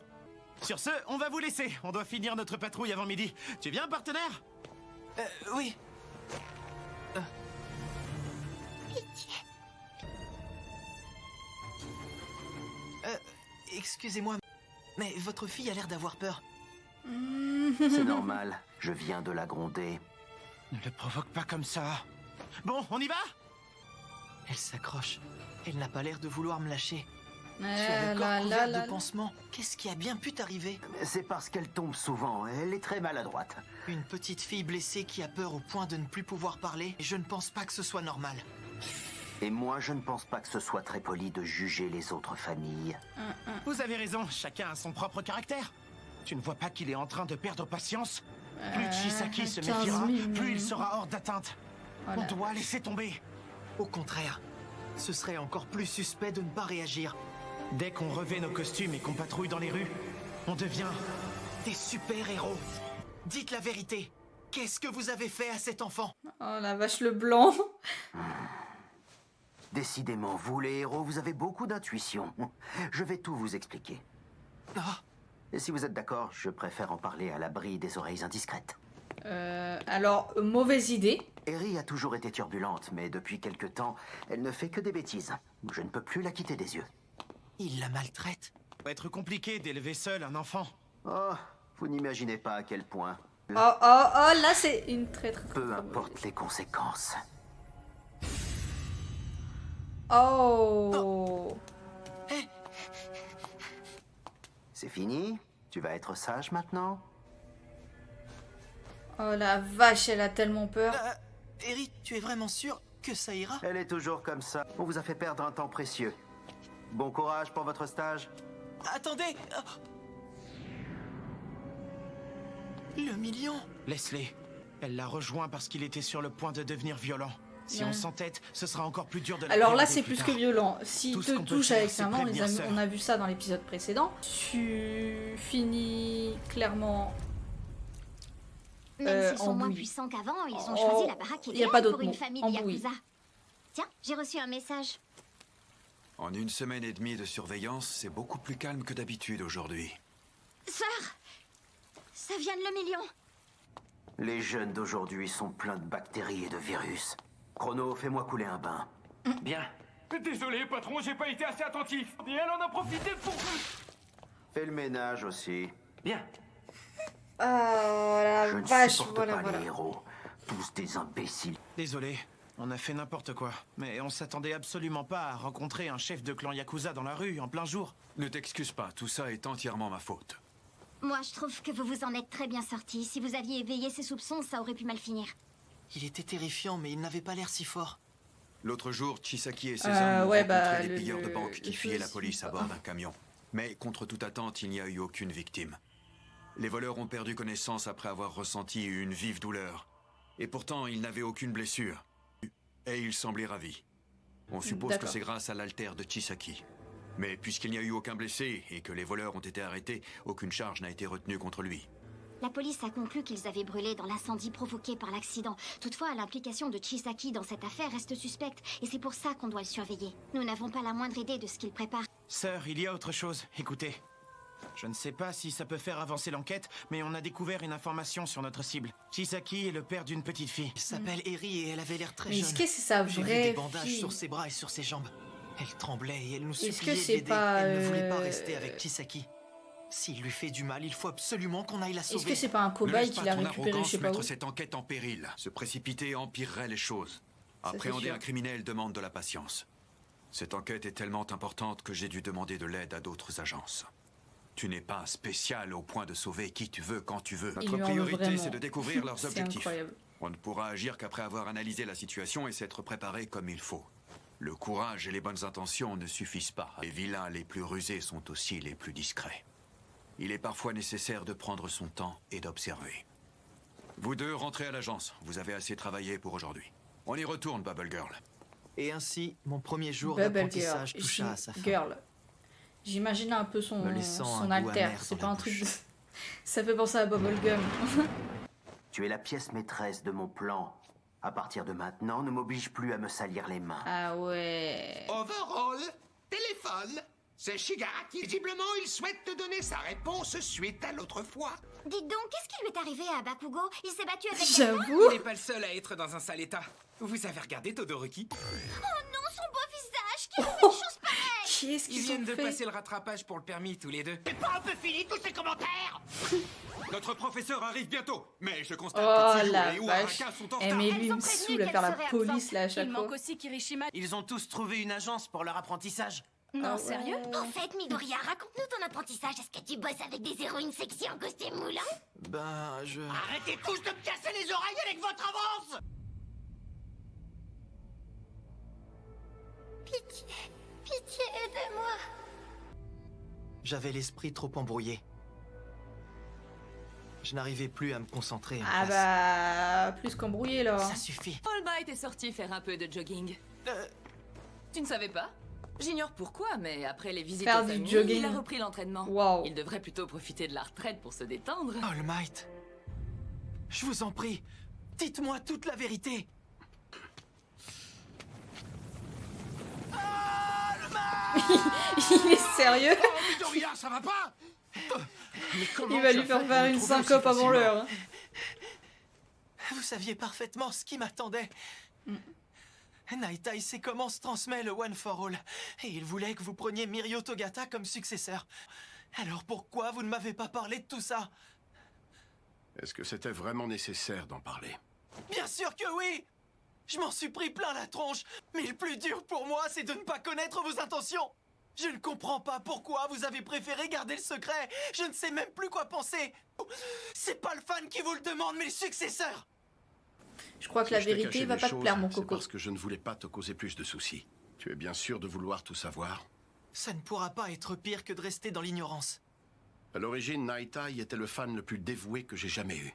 Speaker 5: Sur ce, on va vous laisser. On doit finir notre patrouille avant midi. Tu viens, partenaire?
Speaker 1: Oui. Excusez-moi, mais votre fille a l'air d'avoir peur.
Speaker 10: C'est normal, je viens de la gronder.
Speaker 5: Ne le provoque pas comme ça. Bon, on y va?
Speaker 1: Elle s'accroche. Elle n'a pas l'air de vouloir me lâcher. Tu
Speaker 2: Eh
Speaker 1: as le corps
Speaker 2: là
Speaker 1: couvert
Speaker 2: là
Speaker 1: de pansements. Qu'est-ce qui a bien pu t'arriver?
Speaker 10: C'est parce qu'elle tombe souvent, elle est très maladroite.
Speaker 1: Une petite fille blessée qui a peur au point de ne plus pouvoir parler. Je ne pense pas que ce soit normal.
Speaker 10: Et moi, je ne pense pas que ce soit très poli de juger les autres familles.
Speaker 5: Vous avez raison, chacun a son propre caractère. Tu ne vois pas qu'il est en train de perdre patience? Plus Chisaki se
Speaker 2: 15
Speaker 5: méfiera,
Speaker 2: minutes.
Speaker 5: plus il sera hors d'atteinte.
Speaker 2: Voilà.
Speaker 5: On doit laisser tomber.
Speaker 1: Au contraire, ce serait encore plus suspect de ne pas réagir.
Speaker 5: Dès qu'on revêt nos costumes et qu'on patrouille dans les rues, on devient...
Speaker 1: Des super-héros. Dites la vérité. Qu'est-ce que vous avez fait à cet enfant?
Speaker 2: Oh la vache, le blanc.
Speaker 10: Décidément, vous les héros, vous avez beaucoup d'intuition. Je vais tout vous expliquer.
Speaker 1: Ah,
Speaker 10: Et si vous êtes d'accord, je préfère en parler à l'abri des oreilles indiscrètes.
Speaker 2: Alors, mauvaise idée.
Speaker 10: Eri a toujours été turbulente, mais depuis quelque temps, elle ne fait que des bêtises. Je ne peux plus la quitter des yeux.
Speaker 1: il la maltraite.
Speaker 5: Ça va être compliqué d'élever seul un enfant.
Speaker 10: Oh, vous n'imaginez pas à quel point.
Speaker 2: Oh, là c'est une très
Speaker 10: Peu importe les conséquences.
Speaker 2: Oh.
Speaker 10: C'est fini? Tu vas être sage maintenant?
Speaker 2: Oh la vache, elle a tellement peur.
Speaker 1: Eri, tu es vraiment sûr que ça ira?
Speaker 10: Elle est toujours comme ça. On vous a fait perdre un temps précieux. Bon courage pour votre stage.
Speaker 1: Attendez! Le million!
Speaker 5: Laisse-les. Elle l'a rejoint parce qu'il était sur le point de devenir violent. Si on s'entête, ce sera encore plus dur de la
Speaker 2: Alors là,
Speaker 5: perdre
Speaker 2: c'est
Speaker 5: plus
Speaker 2: plus
Speaker 5: tard.
Speaker 2: que violent. S'il
Speaker 5: Tout ce
Speaker 2: te
Speaker 5: qu'on peut
Speaker 2: touche
Speaker 5: faire,
Speaker 2: avec
Speaker 5: c'est
Speaker 2: sa main,
Speaker 5: prévenir Sœur.
Speaker 2: on a vu ça dans l'épisode précédent, tu finis clairement...
Speaker 6: Même s'ils sont
Speaker 2: en
Speaker 6: moins
Speaker 2: bouillie.
Speaker 6: puissants qu'avant, ils ont
Speaker 2: Oh,
Speaker 6: choisi la baraque
Speaker 2: y a
Speaker 6: idéale
Speaker 2: pas d'autre
Speaker 6: pour une
Speaker 2: mot.
Speaker 6: famille
Speaker 2: En
Speaker 6: de
Speaker 2: bouillie.
Speaker 6: Yakuza. Tiens, j'ai reçu un message.
Speaker 3: En 1 semaine et demie de surveillance, c'est beaucoup plus calme que d'habitude aujourd'hui.
Speaker 6: Sœur Ça vient de le million.
Speaker 10: Les jeunes d'aujourd'hui sont pleins de bactéries et de virus. Chrono, fais-moi couler un bain.
Speaker 5: Bien.
Speaker 11: Désolé, patron, j'ai pas été assez attentif. Et elle en a profité pour...
Speaker 10: Fais le ménage aussi.
Speaker 5: Bien.
Speaker 2: Oh la
Speaker 10: Je ne
Speaker 2: vache,
Speaker 10: supporte
Speaker 2: voilà,
Speaker 10: pas
Speaker 2: voilà.
Speaker 10: les héros. Tous des imbéciles.
Speaker 5: Désolé, on a fait n'importe quoi. Mais on s'attendait absolument pas à rencontrer un chef de clan Yakuza dans la rue, en plein jour.
Speaker 3: Ne t'excuse pas, tout ça est entièrement ma faute.
Speaker 6: Moi, je trouve que vous vous en êtes très bien sortis. Si vous aviez éveillé ses soupçons, ça aurait pu mal finir.
Speaker 1: Il était terrifiant, mais il n'avait pas l'air si fort.
Speaker 3: L'autre jour, Chisaki et ses hommes ont
Speaker 2: ouais,
Speaker 3: rencontré les pilleurs de banque
Speaker 2: le
Speaker 3: qui fuyaient la
Speaker 2: fils,
Speaker 3: police à bord d'un camion. Mais contre toute attente, il n'y a eu aucune victime. Les voleurs ont perdu connaissance après avoir ressenti une vive douleur. Et pourtant, ils n'avaient aucune blessure. Et ils semblaient ravis. On suppose que
Speaker 2: D'accord.
Speaker 3: c'est grâce à l'altère de Chisaki. Mais puisqu'il n'y a eu aucun blessé et que les voleurs ont été arrêtés, aucune charge n'a été retenue contre lui.
Speaker 6: La police a conclu qu'ils avaient brûlé dans l'incendie provoqué par l'accident. Toutefois, l'implication de Chisaki dans cette affaire reste suspecte, et c'est pour ça qu'on doit le surveiller. Nous n'avons pas la moindre idée de ce qu'il prépare.
Speaker 5: Sœur, il y a autre chose. Écoutez. Je ne sais pas si ça peut faire avancer l'enquête, mais on a découvert une information sur notre cible. Chisaki est le père d'une petite fille.
Speaker 1: Elle s'appelle Eri et elle avait l'air très
Speaker 2: Mais
Speaker 1: jeune.
Speaker 2: est-ce que c'est sa
Speaker 1: J'ai vu
Speaker 2: vraie
Speaker 1: des bandages
Speaker 2: fille?
Speaker 1: sur ses bras et sur ses jambes. Elle tremblait et elle nous
Speaker 2: Est-ce
Speaker 1: suppliait
Speaker 2: que
Speaker 1: de
Speaker 2: c'est
Speaker 1: l'aider.
Speaker 2: pas,
Speaker 1: Elle ne voulait pas rester avec Chisaki. S'il lui fait du mal, il faut absolument qu'on aille la sauver.
Speaker 2: Est-ce que c'est pas un
Speaker 3: Ne
Speaker 2: cobaye
Speaker 3: laisse
Speaker 2: qu'il
Speaker 3: pas
Speaker 2: a
Speaker 3: ton
Speaker 2: récupéré je
Speaker 3: arrogance
Speaker 2: sais pas
Speaker 3: mettre
Speaker 2: où?
Speaker 3: cette enquête en péril. Se précipiter empirerait les choses.
Speaker 2: Ça, c'est
Speaker 3: Appréhender
Speaker 2: sûr.
Speaker 3: un criminel demande de la patience. Cette enquête est tellement importante que j'ai dû demander de l'aide à d'autres agences. Tu n'es pas spécial au point de sauver qui tu veux quand tu veux.
Speaker 2: Il
Speaker 3: Notre
Speaker 2: lui en veut
Speaker 3: priorité,
Speaker 2: vraiment.
Speaker 3: c'est de découvrir leurs
Speaker 2: C'est
Speaker 3: objectifs.
Speaker 2: incroyable.
Speaker 3: On ne pourra agir qu'après avoir analysé la situation et s'être préparé comme il faut. Le courage et les bonnes intentions ne suffisent pas. Les vilains les plus rusés sont aussi les plus discrets. Il est parfois nécessaire de prendre son temps et d'observer. Vous deux, rentrez à l'agence. Vous avez assez travaillé pour aujourd'hui. On y retourne, Bubble Girl.
Speaker 1: Et ainsi, mon premier jour
Speaker 2: Bubble
Speaker 1: d'apprentissage
Speaker 2: Girl.
Speaker 1: toucha à sa fin.
Speaker 2: Girl. J'imagine un peu son,
Speaker 1: Me laissant
Speaker 2: son
Speaker 1: un goût
Speaker 2: alter.
Speaker 1: amer
Speaker 2: C'est
Speaker 1: dans
Speaker 2: pas
Speaker 1: la
Speaker 2: un truc.
Speaker 1: bouche.
Speaker 2: Ça fait penser à Bubblegum.
Speaker 10: Tu es la pièce maîtresse de mon plan. À partir de maintenant, ne m'oblige plus à me salir les mains.
Speaker 2: Ah ouais.
Speaker 12: Overall, téléphone. C'est Shigaraki. Visiblement, il souhaite te donner sa réponse suite à l'autre fois.
Speaker 6: Dites donc, qu'est-ce qui lui est arrivé à Bakugo? Il s'est battu avec
Speaker 2: J'avoue.
Speaker 8: Il n'est pas le seul à être dans un sale état. Vous avez regardé Todoroki?
Speaker 6: Oh non, son beau visage! Qui a fait une chose pareille?
Speaker 2: Qui est-ce
Speaker 8: Ils
Speaker 2: qu'ils
Speaker 8: viennent
Speaker 2: ont
Speaker 8: de
Speaker 2: fait?
Speaker 8: passer le rattrapage pour le permis tous les deux.
Speaker 12: C'est pas un peu fini tous ces commentaires?
Speaker 3: Notre professeur arrive bientôt. Mais je constate
Speaker 2: Oh
Speaker 3: que Tsuyu
Speaker 2: la
Speaker 3: et
Speaker 2: vache.
Speaker 3: Uraraka sont en
Speaker 2: Eh
Speaker 3: retard.
Speaker 2: mais
Speaker 6: Elles
Speaker 2: lui il
Speaker 6: ont
Speaker 2: me
Speaker 6: prévenu
Speaker 2: saoule à
Speaker 6: qu'elle
Speaker 2: faire la
Speaker 6: serait
Speaker 2: police
Speaker 6: absente.
Speaker 2: là à chaque
Speaker 13: Il
Speaker 2: fois.
Speaker 13: manque aussi Kirishima.
Speaker 5: Ils ont tous trouvé une agence pour leur apprentissage.
Speaker 13: Non,
Speaker 2: Ah
Speaker 13: sérieux?
Speaker 2: ouais.
Speaker 6: En fait, Midoriya, raconte-nous ton apprentissage. Est-ce que tu bosses avec des héroïnes sexy en costume moulant?
Speaker 1: Ben, je...
Speaker 12: Arrêtez tous de me casser les oreilles avec votre avance!
Speaker 6: Pitié, pitié, aidez-moi.
Speaker 1: J'avais l'esprit trop embrouillé. Je n'arrivais plus à me concentrer en
Speaker 2: Ah
Speaker 1: classe.
Speaker 2: bah plus qu'embrouillé là.
Speaker 1: Ça suffit.
Speaker 13: All Might est sorti faire un peu de jogging.
Speaker 1: Euh,
Speaker 13: Tu ne savais pas? J'ignore pourquoi, mais après les visites
Speaker 2: Faire
Speaker 13: aux
Speaker 2: du
Speaker 13: amis,
Speaker 2: jogging.
Speaker 13: il a repris l'entraînement.
Speaker 2: Waouh.
Speaker 13: Il devrait plutôt profiter de la retraite pour se détendre.
Speaker 1: All Might. Je vous en prie, dites-moi toute la vérité.
Speaker 2: Il est sérieux?
Speaker 12: Oh, Midoriya, ça va pas?
Speaker 5: Mais comment
Speaker 2: Il va
Speaker 5: tu
Speaker 2: lui
Speaker 5: as
Speaker 2: faire
Speaker 5: fait
Speaker 2: faire
Speaker 5: pour
Speaker 2: une
Speaker 5: me trouver aussi
Speaker 2: syncope avant
Speaker 5: facilement
Speaker 2: l'heure. hein.
Speaker 1: Vous saviez parfaitement ce qui m'attendait. Naitai sait comment se transmet le One for All. Et il voulait que vous preniez Mirio Togata comme successeur. Alors pourquoi vous ne m'avez pas parlé de tout ça?
Speaker 4: Est-ce que c'était vraiment nécessaire d'en parler?
Speaker 1: Bien sûr que oui! Je m'en suis pris plein la tronche. Mais le plus dur pour moi, c'est de ne pas connaître vos intentions. Je ne comprends pas pourquoi vous avez préféré garder le secret. Je ne sais même plus quoi penser. C'est pas le fan qui vous le demande, mais le successeur.
Speaker 2: Je crois que
Speaker 4: Si
Speaker 2: la
Speaker 4: je t'ai
Speaker 2: vérité
Speaker 4: caché
Speaker 2: va
Speaker 4: des
Speaker 2: pas te
Speaker 4: choses,
Speaker 2: plaire mon
Speaker 4: c'est
Speaker 2: coco.
Speaker 4: parce que je ne voulais pas te causer plus de soucis. Tu es bien sûr de vouloir tout savoir?
Speaker 1: Ça ne pourra pas être pire que de rester dans l'ignorance.
Speaker 4: À l'origine, Naitai était le fan le plus dévoué que j'ai jamais eu.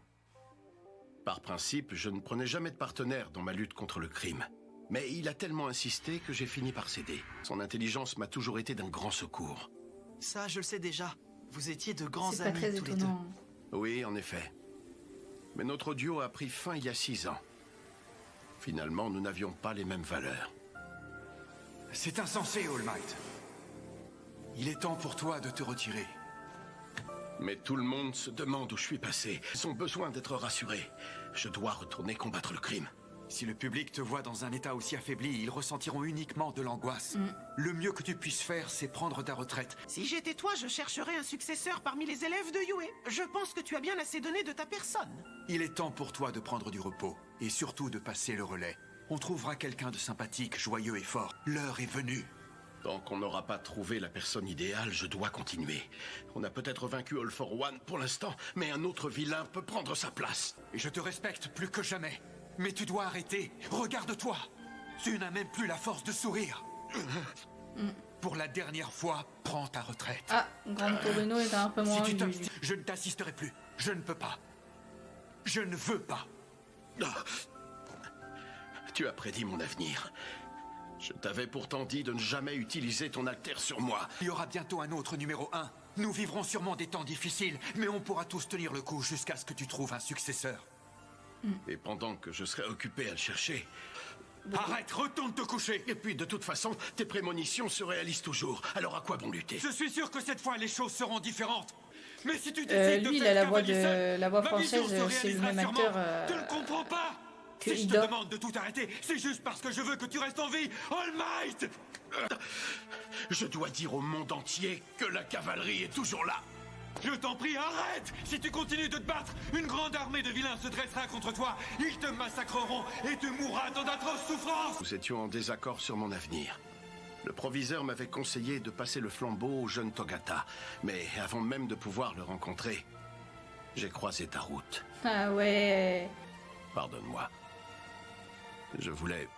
Speaker 4: Par principe, je ne prenais jamais de partenaire dans ma lutte contre le crime. Mais il a tellement insisté que j'ai fini par céder. Son intelligence m'a toujours été d'un grand secours.
Speaker 1: Ça, je le sais déjà. Vous étiez de grands
Speaker 2: C'est pas
Speaker 1: amis
Speaker 2: très
Speaker 1: tous les deux.
Speaker 2: étonnant.
Speaker 4: Oui, en effet. Mais notre duo a pris fin il y a 6 ans. Finalement, nous n'avions pas les mêmes valeurs.
Speaker 3: C'est insensé, All Might. Il est temps pour toi de te retirer.
Speaker 4: Mais tout le monde se demande où je suis passé. Ils ont besoin d'être rassurés. Je dois retourner combattre le crime.
Speaker 3: Si le public te voit dans un état aussi affaibli, ils ressentiront uniquement de l'angoisse. Le mieux que tu puisses faire, c'est prendre ta retraite.
Speaker 14: Si j'étais toi, je chercherais un successeur parmi les élèves de Yue. Je pense que tu as bien assez donné de ta personne.
Speaker 3: Il est temps pour toi de prendre du repos, et surtout de passer le relais. On trouvera quelqu'un de sympathique, joyeux et fort. L'heure est venue.
Speaker 4: Tant qu'on n'aura pas trouvé la personne idéale, je dois continuer. On a peut-être vaincu All for One pour l'instant, mais un autre vilain peut prendre sa place.
Speaker 3: Et je te respecte plus que jamais. Mais tu dois arrêter. Regarde-toi. Tu n'as même plus la force de sourire. Pour la dernière fois, prends ta retraite.
Speaker 2: Ah, Grand Torino est un peu moins...
Speaker 3: Si tu t'obstines, je ne t'assisterai plus. Je ne peux pas. Je ne veux pas.
Speaker 4: Tu as prédit mon avenir. Je t'avais pourtant dit de ne jamais utiliser ton altère sur moi.
Speaker 3: Il y aura bientôt un autre numéro 1. Nous vivrons sûrement des temps difficiles, mais on pourra tous tenir le coup jusqu'à ce que tu trouves un successeur.
Speaker 4: Et pendant que je serai occupé à le chercher...
Speaker 3: Arrête, retourne te coucher.
Speaker 4: Et puis, de toute façon, tes prémonitions se réalisent toujours. Alors à quoi bon lutter?
Speaker 3: Je suis sûr que cette fois, les choses seront différentes. Mais si tu décides
Speaker 2: lui,
Speaker 3: de
Speaker 2: il a
Speaker 3: faire
Speaker 2: la voix
Speaker 3: ma vision
Speaker 2: française,
Speaker 3: se
Speaker 2: c'est le
Speaker 3: réalisera
Speaker 2: même
Speaker 3: sûrement.
Speaker 2: acteur
Speaker 3: Tu ne comprends pas.
Speaker 2: que
Speaker 3: Si je te
Speaker 2: Ida.
Speaker 3: demande de tout arrêter, c'est juste parce que je veux que tu restes en vie. All Might!
Speaker 4: Je dois dire au monde entier que la cavalerie est toujours là.
Speaker 3: Je t'en prie, arrête! Si tu continues de te battre, une grande armée de vilains se dressera contre toi. Ils te massacreront et tu mourras dans d'atroces souffrances.
Speaker 4: Nous étions en désaccord sur mon avenir. Le proviseur m'avait conseillé de passer le flambeau au jeune Togata. Mais avant même de pouvoir le rencontrer, j'ai croisé ta route.
Speaker 2: Ah ouais.
Speaker 4: Pardonne-moi. Je voulais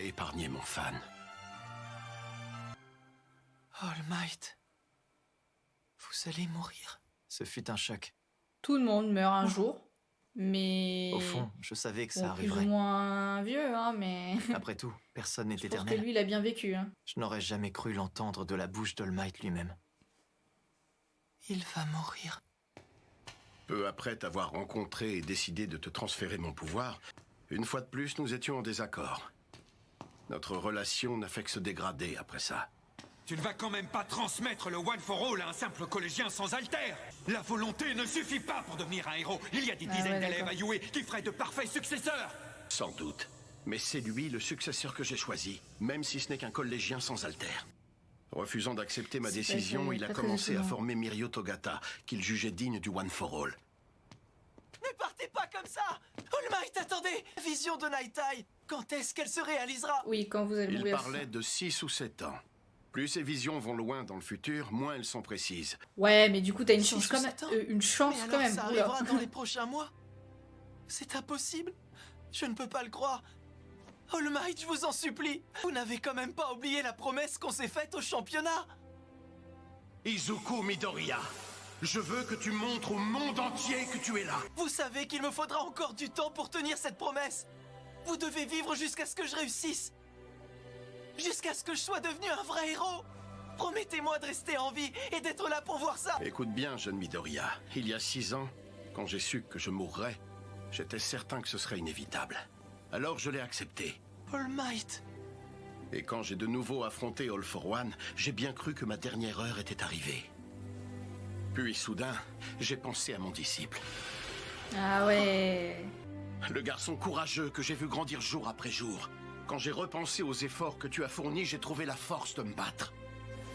Speaker 4: épargner mon fan.
Speaker 1: All Might. Vous allez mourir. Ce fut un choc.
Speaker 2: Tout le monde meurt un jour, mais...
Speaker 1: Au fond, je savais que ça
Speaker 2: Bon, plus
Speaker 1: arriverait.
Speaker 2: ou moins vieux, hein, mais...
Speaker 1: Après tout, personne n'est
Speaker 2: Je pense que
Speaker 1: éternel.
Speaker 2: lui, il a bien vécu. Hein.
Speaker 1: Je n'aurais jamais cru l'entendre de la bouche d'All Might lui-même. Il va mourir.
Speaker 4: Peu après t'avoir rencontré et décidé de te transférer mon pouvoir, une fois de plus, nous étions en désaccord. Notre relation n'a fait que se dégrader après ça.
Speaker 3: Tu ne vas quand même pas transmettre le One for All à un simple collégien sans altère. La volonté ne suffit pas pour devenir un héros. Il y a des dizaines d'élèves à Yue qui feraient de parfaits successeurs.
Speaker 4: Sans doute. Mais c'est lui le successeur que j'ai choisi, même si ce n'est qu'un collégien sans altère. Refusant d'accepter ma décision, il a commencé à former Mirio Togata, qu'il jugeait digne du One for All.
Speaker 1: Ne partez pas comme ça! All Might, attendez! Vision de Night Eye! Quand est-ce qu'elle se réalisera?
Speaker 2: Oui, quand vous allez
Speaker 4: Il
Speaker 2: mourir.
Speaker 4: parlait de 6 ou 7 ans. Plus ces visions vont loin dans le futur, moins elles sont précises.
Speaker 2: Ouais, mais du coup, t'as une
Speaker 1: 6
Speaker 2: chance
Speaker 1: ou
Speaker 2: quand même.
Speaker 1: 7 ans?
Speaker 2: Une chance
Speaker 1: Mais
Speaker 2: quand
Speaker 1: alors,
Speaker 2: même.
Speaker 1: ça
Speaker 2: Oula.
Speaker 1: arrivera dans les prochains mois? C'est impossible. Je ne peux pas le croire. All Might, je vous en supplie. Vous n'avez quand même pas oublié la promesse qu'on s'est faite au championnat.
Speaker 4: Izuku Midoriya, je veux que tu montres au monde entier que tu es là.
Speaker 1: Vous savez qu'il me faudra encore du temps pour tenir cette promesse. Vous devez vivre jusqu'à ce que je réussisse. Jusqu'à ce que je sois devenu un vrai héros. Promettez-moi de rester en vie et d'être là pour voir ça.
Speaker 4: Écoute bien, jeune Midoriya. Il y a 6 ans, quand j'ai su que je mourrais, j'étais certain que ce serait inévitable. Alors je l'ai accepté.
Speaker 1: All Might.
Speaker 4: Et quand j'ai de nouveau affronté All for One, j'ai bien cru que ma dernière heure était arrivée. Puis soudain, j'ai pensé à mon disciple.
Speaker 2: Ah ouais.
Speaker 4: Le garçon courageux que j'ai vu grandir jour après jour. Quand j'ai repensé aux efforts que tu as fournis, j'ai trouvé la force de me battre.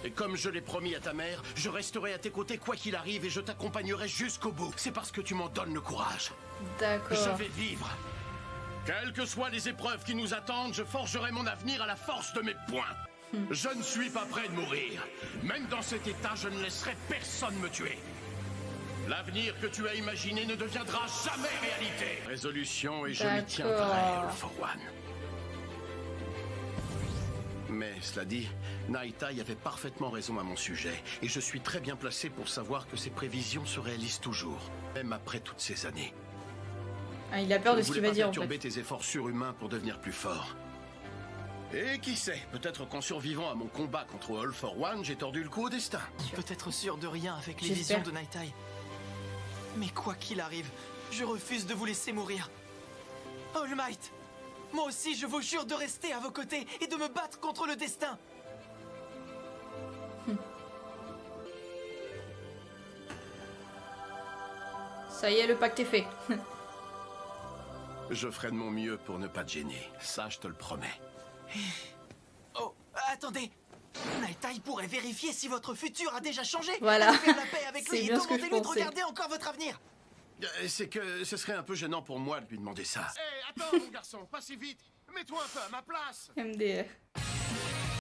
Speaker 4: Et comme je l'ai promis à ta mère, je resterai à tes côtés quoi qu'il arrive et je t'accompagnerai jusqu'au bout. C'est parce que tu m'en donnes le courage.
Speaker 2: D'accord.
Speaker 4: Je vais vivre. Quelles que soient les épreuves qui nous attendent, je forgerai mon avenir à la force de mes poings. Je ne suis pas prêt de mourir. Même dans cet état, je ne laisserai personne me tuer. L'avenir que tu as imaginé ne deviendra jamais réalité. Résolution et je m'y tiendrai, All for One. Mais cela dit, Naïtai avait parfaitement raison à mon sujet, et je suis très bien placé pour savoir que ses prévisions se réalisent toujours, même après toutes ces années.
Speaker 2: Ah, il a peur de ce qu'il va dire en
Speaker 4: Je ne voulais pas
Speaker 2: fait.
Speaker 4: perturber tes efforts surhumains pour devenir plus fort. Et qui sait, peut-être qu'en survivant à mon combat contre All for One, j'ai tordu le cou au destin.
Speaker 1: Peut-être sûr de rien avec les
Speaker 2: J'espère.
Speaker 1: visions de Night Eye. Mais quoi qu'il arrive, je refuse de vous laisser mourir. All Might, moi aussi je vous jure de rester à vos côtés et de me battre contre le destin.
Speaker 2: Ça y est, le pacte est fait.
Speaker 4: Je ferai de mon mieux pour ne pas te gêner. Ça, je te le promets.
Speaker 1: Oh, attendez. Naitai pourrait vérifier si votre futur a déjà changé.
Speaker 2: Voilà.
Speaker 1: Allez faire la paix avec
Speaker 2: C'est
Speaker 1: lui et
Speaker 2: bien ce que je
Speaker 1: demandez-lui de
Speaker 2: pensais.
Speaker 1: regarder encore votre avenir.
Speaker 4: C'est que ce serait un peu gênant pour moi de lui demander ça.
Speaker 11: Hé, attends, mon garçon, pas si vite. Mets-toi un peu à ma place.
Speaker 2: MDR.